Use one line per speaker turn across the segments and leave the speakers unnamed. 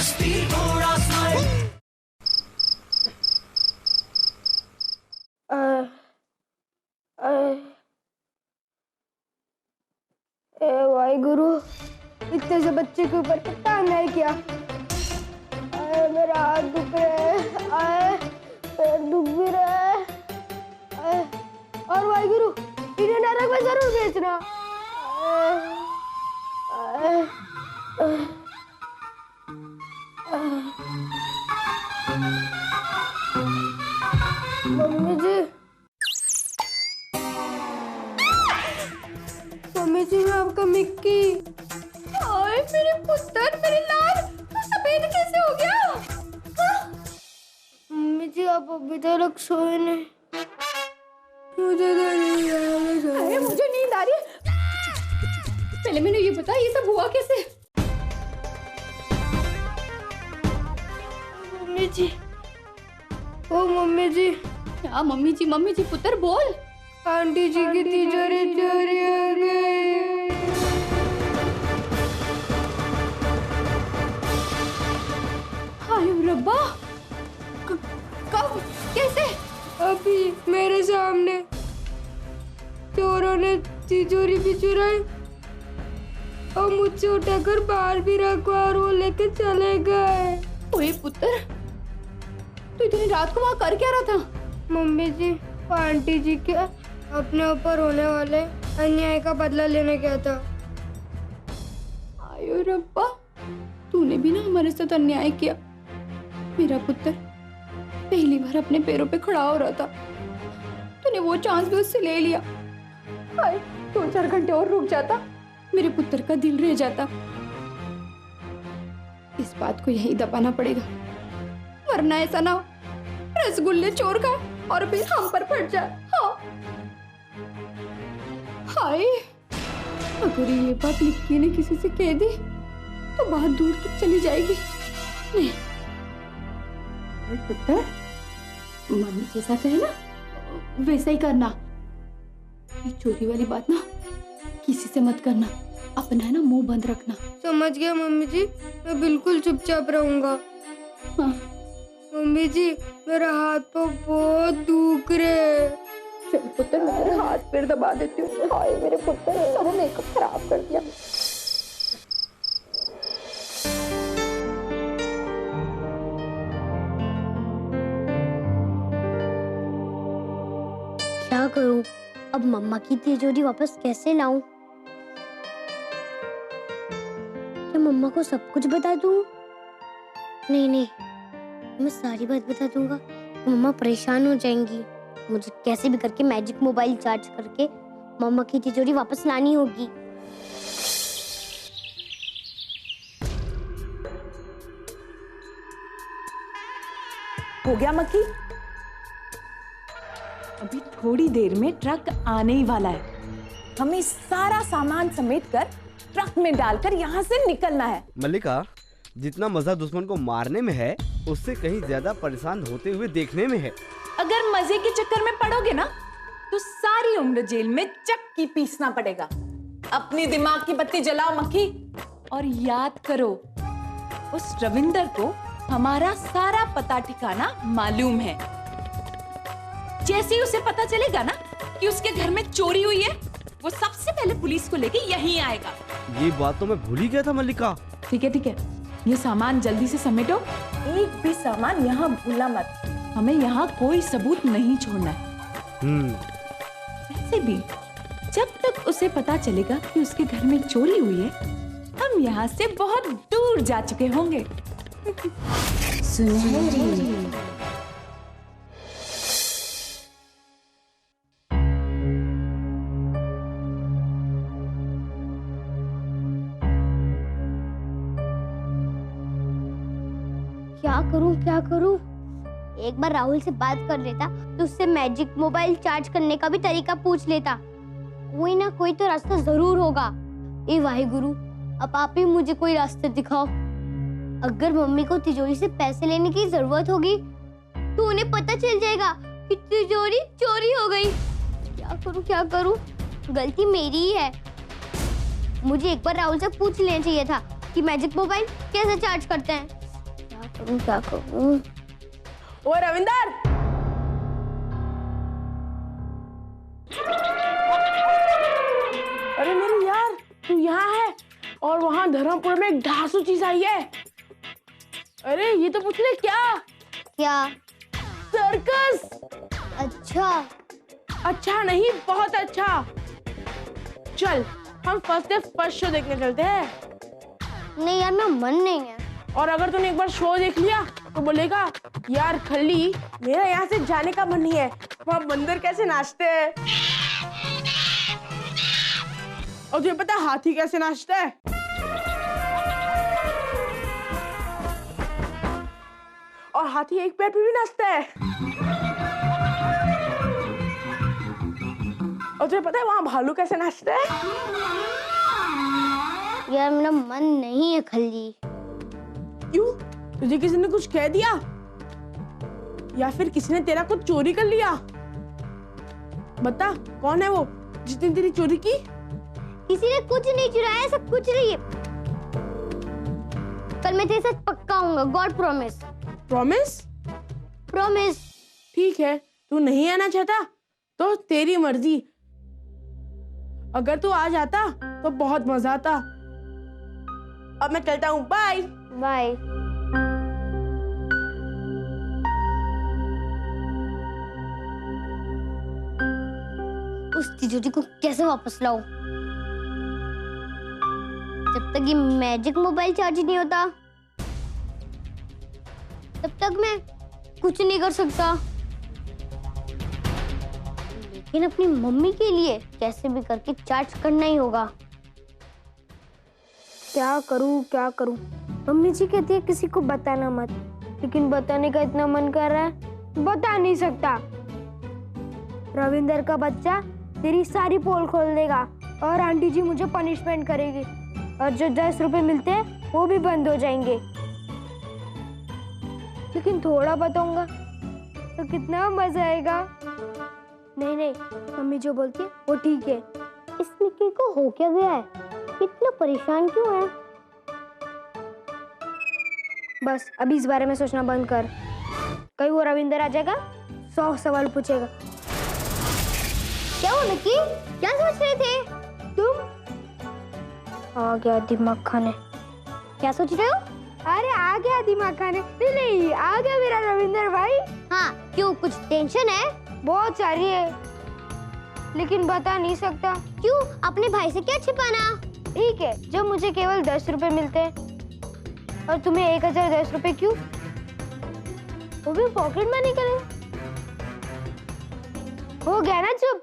मस्ती थोड़ा स्माइल।
वाहिगुरु, इतने से बच्चे के ऊपर कितना अन्याय किया। मेरा हाथ दुख रहा है, पैर दुख भी रहा है। और वाहिगुरु, इन्हें नरक में जरूर भेजना। मम्मी जी, मम्मी जी, मैं आपका मिक्की। ओए मेरे पुत्र, मेरे लाल, तू सफेद कैसे हो गया? मम्मी जी, आप अभी तक सोए नहीं। मुझे नींद आ रही है। पहले मैंने ये बता, ये सब हुआ कैसे? मम्मी जी, ओ मम्मी जी। क्या मम्मी जी पुत्र बोल। आंटी जी की तिजोरी चोरी हो गई। हाय रब्बा, कब, कैसे? अभी मेरे सामने चोरों ने तिजोरी भी चुराई और मुझसे उठाकर बाहर भी रखवा और वो लेके चले गए। ओए पुत्र, तू इतनी रात को वहाँ कर क्या रहा था? मम्मी जी, आंटी जी के अपने ऊपर होने वाले अन्याय का बदला लेने गया था। आयो रब्बा, तूने भी ना हमारे साथ अन्याय किया। मेरा पुत्र पहली बार अपने पैरों पे खड़ा हो रहा था, तूने वो चांस भी उससे ले लिया। हाय, 2-4 घंटे और रुक जाता, मेरे पुत्र का दिल रह जाता। इस बात को यही दबाना पड़ेगा, वरना ऐसा ना हो रसगुल्ले चोर का और फिर हम पर फट जाए। हाँ। हाय, अगर ये बात निक्की ने किसी से कह दी तो बात दूर तक चली जाएगी। नहीं पुत्र, मम्मी जैसा कहे ना वैसा ही करना। ये चोरी वाली बात ना किसी से मत करना, अपना है ना मुंह बंद रखना। समझ गया मम्मी जी, मैं बिल्कुल चुपचाप रहूंगा। हाँ। मम्मी जी, मेरा हाथ तो बहुत दुख रहे। चल पुत्र, मैं तेरे हाथ पैर दबा देती हूँ। हाय मेरे पुत्र, सारा मेकअप खराब कर दिया।
क्या करूं? अब मम्मा की तिजोरी वापस कैसे लाऊं? क्या मम्मा को सब कुछ बता दूं? नहीं, मैं सारी बात बता दूंगा तो मम्मा परेशान हो जाएंगी। मुझे कैसे भी करके मैजिक मोबाइल चार्ज करके मम्मा की तिजोरी वापस लानी होगी।
हो गया मक्खी? अभी थोड़ी देर में ट्रक आने ही वाला है। हमें सारा सामान समेट कर ट्रक में डालकर यहाँ से निकलना है।
मल्लिका, जितना मजा दुश्मन को मारने में है, उससे कहीं ज्यादा परेशान होते हुए देखने में है।
अगर मजे के चक्कर में पड़ोगे ना तो सारी उम्र जेल में चक्की पीसना पड़ेगा। अपनी दिमाग की बत्ती जलाओ मक्खी, और याद करो, उस रविंदर को हमारा सारा पता ठिकाना मालूम है। जैसे ही उसे पता चलेगा ना कि उसके घर में चोरी हुई है, वो सबसे पहले पुलिस को लेके यहीं आएगा।
ये बात तो मैं भूल ही गया था मल्लिका।
ठीक है, ये सामान जल्दी से समेटो। एक भी सामान यहाँ भूलना मत, हमें यहाँ कोई सबूत नहीं छोड़ना है। वैसे भी जब तक उसे पता चलेगा कि उसके घर में चोरी हुई है, हम यहाँ से बहुत दूर जा चुके होंगे। सुनहरी।
क्या करूं? एक बार राहुल से बात कर लेता तो उससे मैजिक मोबाइल चार्ज करने का भी तरीका पूछ लेता। कोई ना कोई तो रास्ता जरूर होगा। ए वाहिगुरु, अब आप ही मुझे कोई रास्ता दिखाओ। अगर मम्मी को तिजोरी से पैसे लेने की जरूरत होगी तो उन्हें पता चल जाएगा कि तिजोरी चोरी हो गई। क्या करूं? गलती मेरी ही है। मुझे एक बार राहुल से पूछ लेना चाहिए था कि मैजिक मोबाइल कैसे चार्ज करते हैं। क्या करूं?
ओ रविंदर, अरे मेरे यार, तू यहाँ है और वहां धर्मपुर में एक ढासू चीज आई है। अरे ये तो पूछ ले क्या?
क्या?
सर्कस।
अच्छा।
अच्छा नहीं, बहुत अच्छा। चल हम फर्स्ट डे फर्स्ट शो देखने चलते हैं।
नहीं यार, मेरा मन नहीं है।
और अगर तूने एक बार शो देख लिया तो बोलेगा यार खल्ली, मेरा यहाँ से जाने का मन नहीं है। वहाँ बंदर कैसे नाचते हैं और तुझे पता है हाथी कैसे नाचता है? और हाथी एक पैर पे भी नाचता है। और तुझे पता है वहां भालू कैसे नाचता है?
यार मेरा मन नहीं है खल्ली।
क्यों? तुझे किसी ने कुछ कह दिया या फिर किसी ने तेरा कुछ चोरी कर लिया? बता कौन है वो जिसने तेरी चोरी की?
किसी ने कुछ नहीं चुराया, सब कुछ नहीं है। कल मैं तेरे साथ पक्का आऊंगा, गॉड प्रॉमिस।
प्रॉमिस?
प्रॉमिस।
ठीक है, तू नहीं आना चाहता तो तेरी मर्जी। अगर तू आ जाता तो बहुत मजा आता। अब मैं चलता हूँ, बाय
बाय। उस तिजोरी को कैसे वापस लाऊं? जब तक ये मैजिक मोबाइल चार्ज नहीं होता तब तक मैं कुछ नहीं कर सकता। लेकिन अपनी मम्मी के लिए कैसे भी करके चार्ज करना ही होगा। क्या करूं? मम्मी जी कहती है किसी को बताना मत, लेकिन बताने का इतना मन कर रहा है, बता नहीं सकता। रविंदर का बच्चा तेरी सारी पोल खोल देगा और आंटी जी मुझे पनिशमेंट करेगी और जो 10 रुपए मिलते हैं वो भी बंद हो जाएंगे। लेकिन थोड़ा बताऊंगा तो कितना मजा आएगा। नहीं, मम्मी जो बोलती है वो ठीक है। इस निक्की को हो क्या गया है? इतना परेशान क्यों है? बस अभी इस बारे में सोचना बंद कर। कहीं वो रविंदर आ जाएगा, 100 सवाल पूछेगा। क्या हुआ निक्की? क्या सोच रहे थे तुम? आ गया दिमाग खाने। क्या सोच रहे हो? अरे आ गया दिमाग खाने। नहीं, आ गया मेरा रविंदर भाई। हाँ, क्यों कुछ टेंशन है? बहुत सारी है, लेकिन बता नहीं सकता। क्यों? अपने भाई से क्या छिपाना? ठीक है, जब मुझे केवल 10 रुपए मिलते हैं और तुम्हें 1010 रुपए क्यों? वो भी पॉकेट मनी करे। हो गया ना चुप।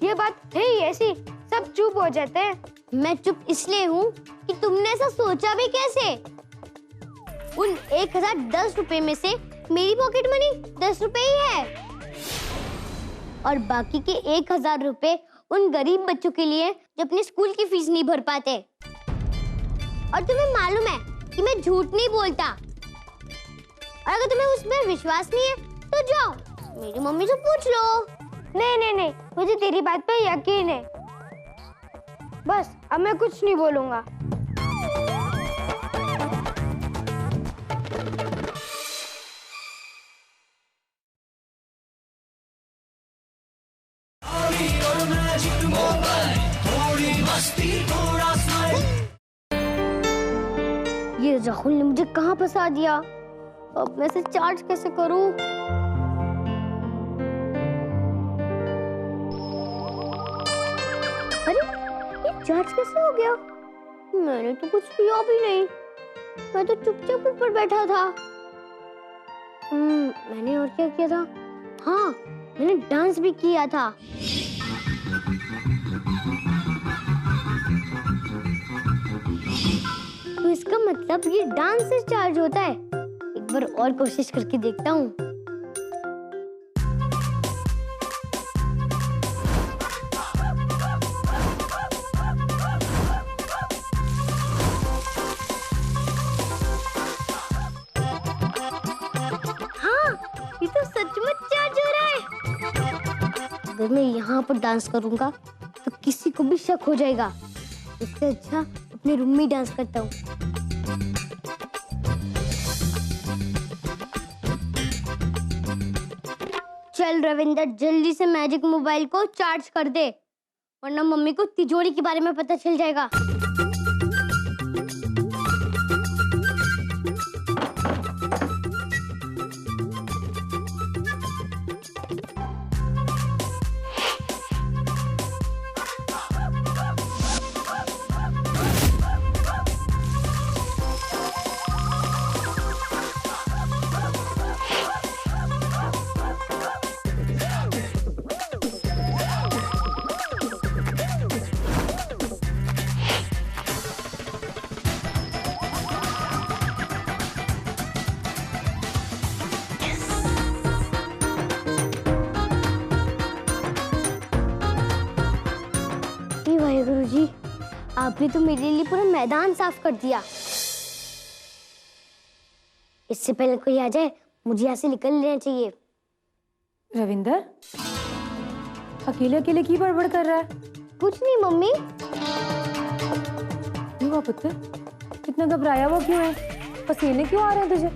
ये बात है ही ऐसी, सब चुप हो जाते हैं। मैं चुप इसलिए हूँ कि तुमने ऐसा सोचा भी कैसे? उन 1010 रुपए में से मेरी पॉकेट मनी 10 रुपए ही है और बाकी के 1000 रुपए उन गरीब बच्चों के लिए जो अपने स्कूल की फीस नहीं भर पाते। और तुम्हें मालूम है कि मैं झूठ नहीं बोलता। और अगर तुम्हें उसमें विश्वास नहीं है तो जाओ मेरी मम्मी से पूछ लो। नहीं, मुझे तेरी बात पर यकीन है। बस अब मैं कुछ नहीं बोलूंगा।
और मैजिक मोबाइल, थोड़ी मस्ती थोड़ा स्माइल।
ये राहुल ने मुझे कहाँ फंसा दिया? अब मैं इसे चार्ज कैसे करूं? अरे ये चार्ज कैसे हो गया? मैंने तो कुछ किया भी नहीं। मैं तो चुपचाप ऊपर बैठा था। मैंने और क्या किया था? हाँ, मैंने डांस भी किया था। तो इसका मतलब ये डांस से चार्ज होता है। एक बार और कोशिश करके देखता हूँ। हाँ, ये तो सचमुच चार्ज हो रहा है। अगर मैं यहाँ पर डांस करूँगा तो किसी को भी शक हो जाएगा। इससे अच्छा अपने रूम में डांस करता हूँ। चल रविंदर, जल्दी से मैजिक मोबाइल को चार्ज कर दे, वरना मम्मी को तिजोरी के बारे में पता चल जाएगा। वाहेगुरु जी, आपने तो मेरे लिए पूरा मैदान साफ कर दिया। इससे पहले कोई आ जाए, मुझे यहाँ से निकल लेना चाहिए।
रविंदर, अकेले अकेले की बड़बड़ कर रहा है?
कुछ नहीं मम्मी।
क्यों हुआ पुत्र? कितना घबराया हुआ क्यों है? पसीने क्यों आ रहे हैं तुझे?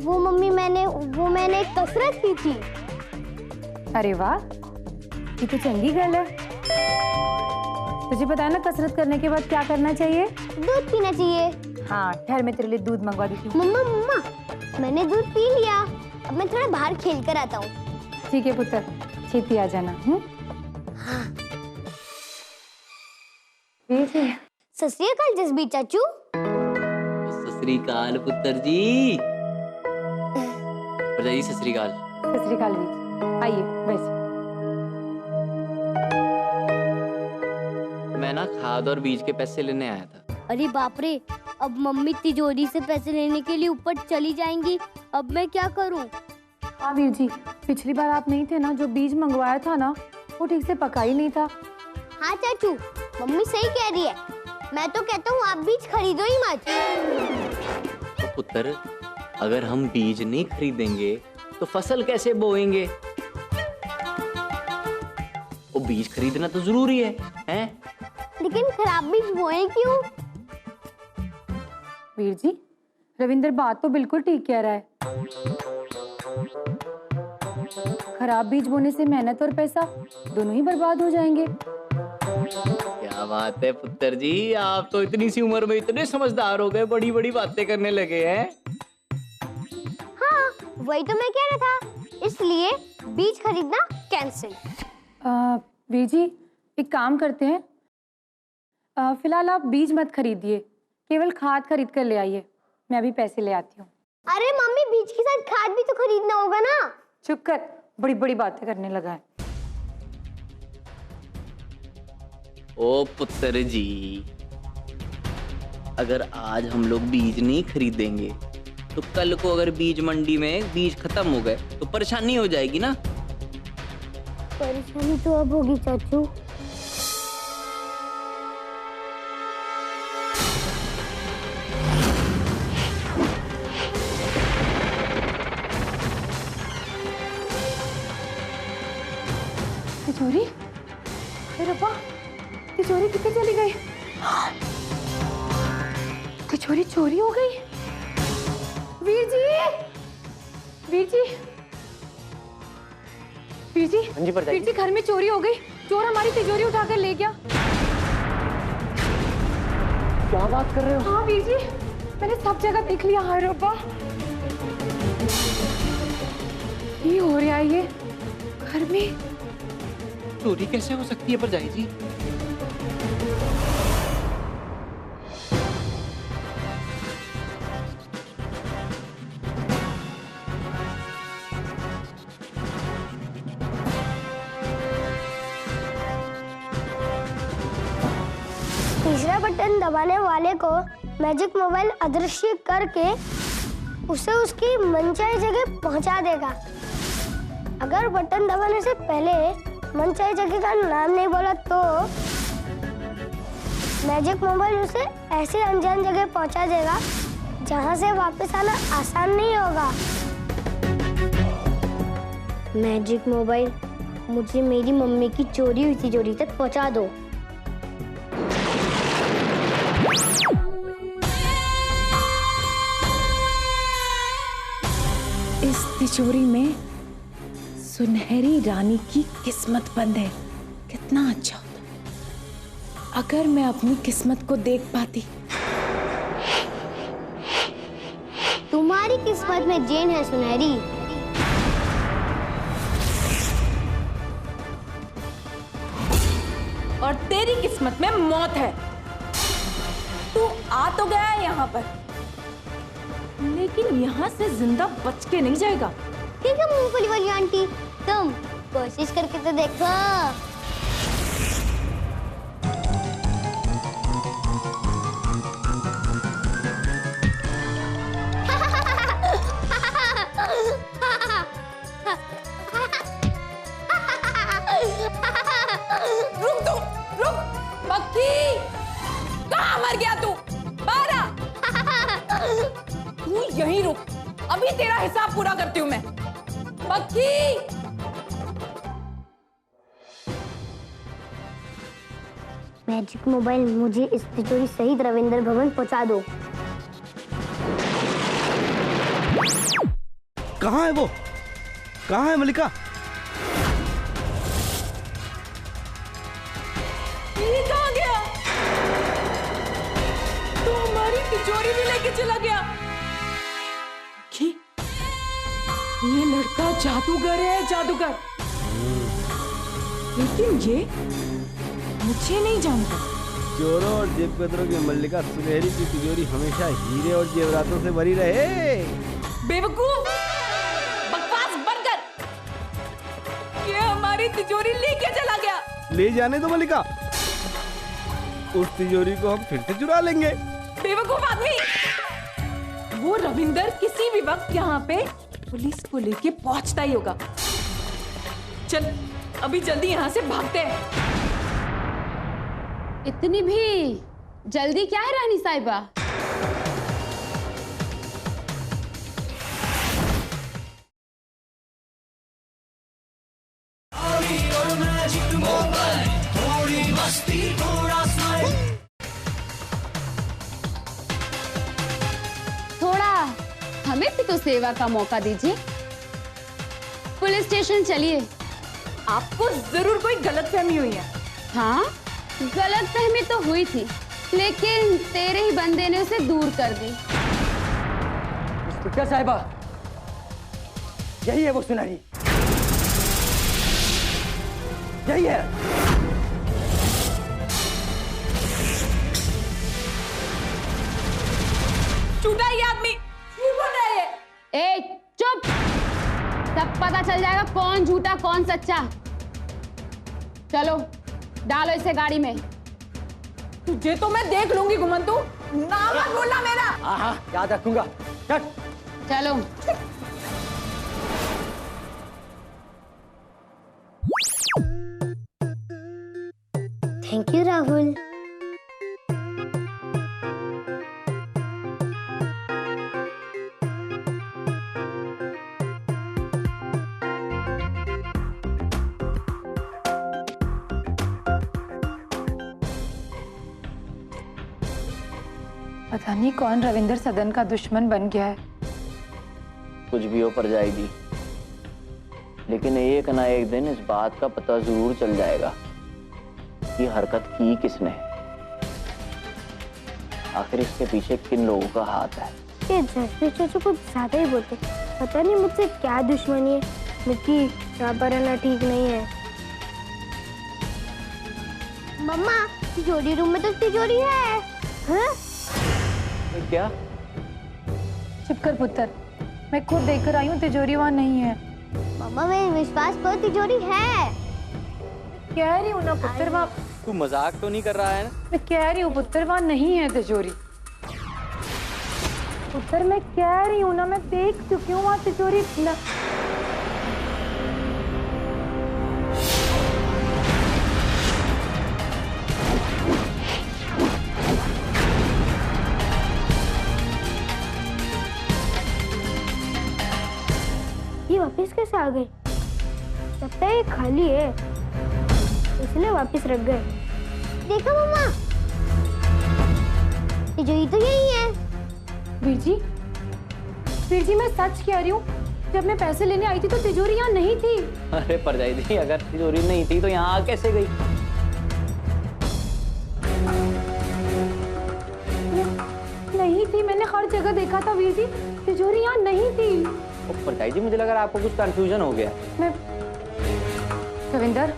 वो मम्मी, मैंने कसरत की थी।
अरे वाह, ये तो चंगी गल है। तुझे पता है ना कसरत करने के बाद क्या करना चाहिए?
दूध पीना चाहिए।
हाँ, ठहर मैं तेरे लिए दूध मंगवा देती हूँ।
मम्मा, मैंने दूध पी लिया, अब मैं थोड़ा बाहर खेल कर आता हूँ।
ठीक है पुत्र, छेती आ जाना।
हाँ।
सत
श्री अकाल जसबीर चाचू।
सत श्री अकाल पुत्र जी। बताइए सत श्री अकाल।
सत श्री अकाल बीज, आइए बैठ।
मैं ना खाद और बीज के पैसे लेने आया था।
अरे बाप रे, अब मम्मी तिजोरी से पैसे लेने के लिए ऊपर चली जाएंगी, अब मैं क्या करूं?
हाँ वीर जी, पिछली बार आप नहीं थे ना, जो बीज मंगवाया था ना वो ठीक से पका ही नहीं था।
हाँ चाचू, मम्मी सही कह रही है। मैं तो कहता हूँ आप बीज खरीदो ही मत।
तो पुत्र, अगर हम बीज नहीं खरीदेंगे तो फसल कैसे बोएंगे? वो बीज खरीदना तो जरूरी है, हैं?
लेकिन खराब बीज बोए क्यों?
वीर जी, रविंदर बात तो बिल्कुल ठीक कह रहा है। खराब बीज बोने से मेहनत और पैसा दोनों ही बर्बाद हो जाएंगे।
क्या बात है पुत्र जी, आप तो इतनी सी उम्र में इतने समझदार हो गए, बड़ी बड़ी बातें करने लगे हैं।
हाँ, वही तो मैं कह रहा था, इसलिए बीज खरीदना कैंसिल।
वीर जी, एक काम करते हैं, फिलहाल आप बीज मत खरीदिए, केवल खाद खरीद कर ले आइए। मैं अभी पैसे ले आती हूँ।
अरे मम्मी, बीज के साथ खाद भी तो खरीदना होगा ना।
चुप कर, बड़ी बड़ी बातें करने लगा है।
ओ पुत्र जी, अगर आज हम लोग बीज नहीं खरीदेंगे तो कल को अगर बीज मंडी में बीज खत्म हो गए तो परेशानी हो जाएगी ना।
परेशानी तो अब होगी चाचू।
तिजोरी? अरे रब्बा, तिजोरी कितने चली गई? तिजोरी चोरी हो गई। वीर जी, वीर जी, वीर जी, वीर जी, घर में चोरी हो गई। चोर हमारी तिजोरी उठाकर ले गया।
क्या बात कर रहे हो?
हाँ वीर जी, मैंने सब जगह देख लिया। हाय रब्बा, ये हो रहा है, ये घर में
चोरी कैसे हो सकती है परजाई जी?
तीसरा बटन दबाने वाले को मैजिक मोबाइल अदृश्य करके उसे उसकी मनचाही जगह पहुंचा देगा। अगर बटन दबाने से पहले मनचाही जगह का नाम नहीं बोला तो मैजिक मोबाइल उसे ऐसे अनजान जगह पहुंचा देगा जहां से वापस आना आसान नहीं होगा। मैजिक मोबाइल, मुझे मेरी मम्मी की चोरी हुई तिजोरी तक पहुंचा दो।
इस तिजोरी में सुनहरी रानी की किस्मत बंद है। कितना अच्छा होता अगर मैं अपनी किस्मत को देख पाती।
तुम्हारी किस्मत में जेन है सुनहरी।
और तेरी किस्मत में मौत है। तू आ तो गया है यहाँ पर, लेकिन यहाँ से जिंदा बच के नहीं जाएगा।
ठीक है मूंगफली वाली आंटी, तुम कोशिश करके तो देखो।
रुक तू, रुक। मक्खी, कहाँ मर गया तू? बाहर आ। तू यहीं रुक, अभी तेरा हिसाब पूरा करती हूँ मैं। मक्खी,
मैजिक मोबाइल, मुझे इस तिजोरी सहित रविंद्र भवन पहुंचा दो।
कहाँ है वो? कहाँ है मलिका?
ये कहाँ गया? तो हमारी तिजोरी भी लेके चला गया। मक्खी, ये लड़का जादूगर है, जादूगर। लेकिन ये मुझे नहीं जानता।
चोरों और जेबकतरों की मल्लिका सुनहरी की तिजोरी हमेशा हीरे और जेवरातों से भरी रहे।
बेवकूफ, बकवास बंद कर। ये हमारी तिजोरी लेके चला गया।
ले जाने दो मल्लिका, उस तिजोरी को हम फिर से चुरा लेंगे।
बेवकूफ आदमी, वो रविंदर किसी भी वक्त यहाँ पे पुलिस को लेके पहुंचता ही होगा। चल अभी जल्दी यहाँ से भागते हैं।
इतनी भी जल्दी क्या है रानी साहिबा?
और मैजिक मोबाइल, थोड़ी मस्ती थोड़ा स्माइल।
थोड़ा हमें भी तो सेवा का मौका दीजिए। पुलिस स्टेशन चलिए।
आपको जरूर कोई गलतफहमी हुई है।
हाँ, गलतफहमी तो हुई थी, लेकिन तेरे ही बंदे ने उसे दूर कर दी।
क्या साहिबा, यही है वो सुनहरी, यही है।
झूठा ये आदमी, झूठ बोल रहा है ये।
ए चुप, तब पता चल जाएगा कौन झूठा कौन सच्चा। चलो डालो इसे गाड़ी में।
तुझे तो मैं देख लूंगी घुमंतु, नाम मत बोलना मेरा।
हाँ, याद रखूंगा। चल।
चलो।
Thank you Rahul.
पता नहीं कौन रविंदर सदन का दुश्मन बन गया है।
कुछ भी हो पर जाएगी, लेकिन एक ना एक दिन इस बात का पता जरूर चल जाएगा कि हरकत की किसने, आखिर इसके पीछे किन लोगों का हाथ है।
ये जसप्रीत चाचू कुछ ज्यादा ही बोलते, पता नहीं मुझसे क्या दुश्मनी है। मिट्टी यहाँ पर रहना ठीक नहीं है। मम्मा, तिजोरी रूम में तो तिजोरी है। हाँ?
क्या?
चुप कर पुत्र, मैं खुद देखकर आई हूँ, तिजोरी वहाँ नहीं है।
मम्मा, मेरे विश्वास करो, तिजोरी है।
कह रही हूँ ना पुत्र, वहाँ।
तू मजाक तो नहीं कर रहा है ना?
मैं कह रही हूँ पुत्र, वहाँ नहीं है तिजोरी। पुत्र मैं कह रही हूँ ना, मैं देख चुकी हूँ वहाँ तिजोरी न...
ये वापस कैसे आ गए? लगता है ये खाली है, इसलिए वापस रख गए। देखो मम्मा, तिजोरी तो यही है।
वीर जी मैं सच कह रही हूँ,
हफ्ते अपने पैसे लेने आई थी तो तिजोरी यहाँ नहीं थी।
अरे परजाई दी, अगर तिजोरी नहीं थी तो यहाँ आ कैसे गई?
नहीं थी, मैंने हर जगह देखा था वीर जी, तिजोरी यहाँ नहीं थी।
परजाई जी, मुझे लगा आपको कुछ कंफ्यूजन हो गया।
मैं रविंदर,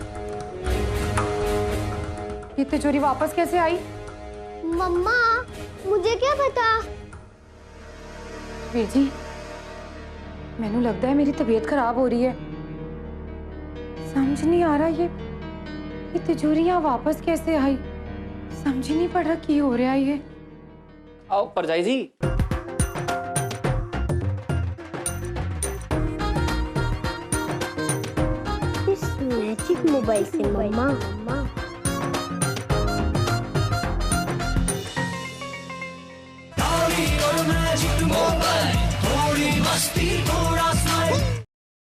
ये तिजोरी वापस कैसे आई?
मम्मा मुझे क्या पता।
वीर जी, मैंने लगता है मेरी तबीयत खराब हो रही है। समझ नहीं आ रहा ये तिजोरी यहाँ वापस कैसे आई। समझ ही नहीं पड़ रहा की हो रहा है ये।
आओ परजाई जी।
इस मैजिक मोबाइल से मम्मा
और मैजिक मोबाइल, थोड़ी मस्ती थोड़ा